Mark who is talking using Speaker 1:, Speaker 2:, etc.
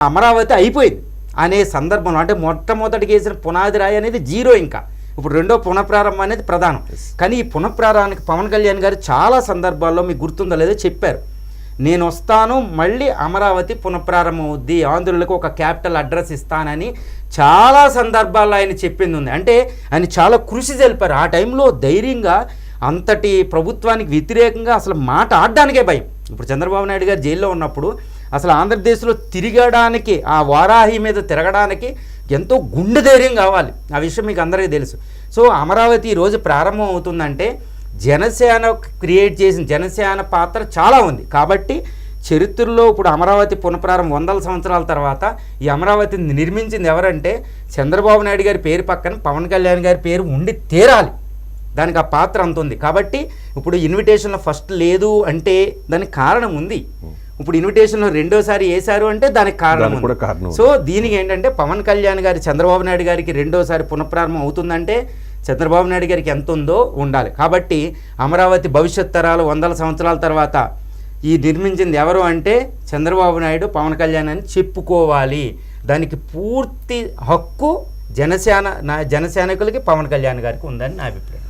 Speaker 1: అమరావతి అయిపోయింది అనే సందర్భంలో, అంటే మొట్టమొదటికి వేసిన పునాది రాయి అనేది జీరో, ఇంకా ఇప్పుడు రెండో పునఃప్రారంభం అనేది ప్రధానం. కానీ ఈ పునఃప్రారంభానికి పవన్ కళ్యాణ్ గారు చాలా సందర్భాల్లో మీకు గుర్తుందో లేదో చెప్పారు, నేను వస్తాను, మళ్ళీ అమరావతి పునఃప్రారంభం అవుద్ది, ఆంధ్రులకు ఒక క్యాపిటల్ అడ్రస్ ఇస్తానని చాలా సందర్భాల్లో ఆయన చెప్పింది ఉంది. అంటే ఆయన చాలా కృషి తెలిపారు. ఆ టైంలో ధైర్యంగా అంతటి ప్రభుత్వానికి వ్యతిరేకంగా అసలు మాట ఆడడానికే భయం. ఇప్పుడు చంద్రబాబు నాయుడు గారు జైల్లో ఉన్నప్పుడు అసలు ఆంధ్రప్రదేశ్లో తిరగడానికి, ఆ వారాహి మీద తిరగడానికి ఎంతో గుండె ధైర్యం కావాలి. ఆ విషయం మీకు అందరికీ తెలుసు. సో అమరావతి ఈరోజు ప్రారంభం అవుతుందంటే జనసేన క్రియేట్ చేసిన జనసేన పాత్ర చాలా ఉంది. కాబట్టి చరిత్రలో ఇప్పుడు అమరావతి పునఃప్రారంభం 100 సంవత్సరాల తర్వాత ఈ అమరావతిని నిర్మించింది ఎవరంటే చంద్రబాబు నాయుడు గారి పేరు పక్కన పవన్ కళ్యాణ్ గారి పేరు ఉండి తీరాలి. దానికి ఆ పాత్ర అంత ఉంది. కాబట్టి ఇప్పుడు ఇన్విటేషన్లో ఫస్ట్ లేదు అంటే దానికి కారణం ఉంది. ఇప్పుడు ఇన్విటేషన్లో రెండోసారి వేశారు అంటే దానికి కారణం ఉంది. సో దీనికి ఏంటంటే పవన్ కళ్యాణ్ గారి చంద్రబాబు నాయుడు గారికి రెండోసారి పునఃప్రారంభం అవుతుందంటే చంద్రబాబు నాయుడు గారికి ఎంత ఉందో ఉండాలి. కాబట్టి అమరావతి భవిష్యత్ తరాలు 100 సంవత్సరాల తర్వాత ఈ నిర్మించింది ఎవరు అంటే చంద్రబాబు నాయుడు, పవన్ కళ్యాణ్ అని చెప్పుకోవాలి. దానికి పూర్తి హక్కు జనసేనకులకి, పవన్ కళ్యాణ్ గారికి ఉందని నా అభిప్రాయం.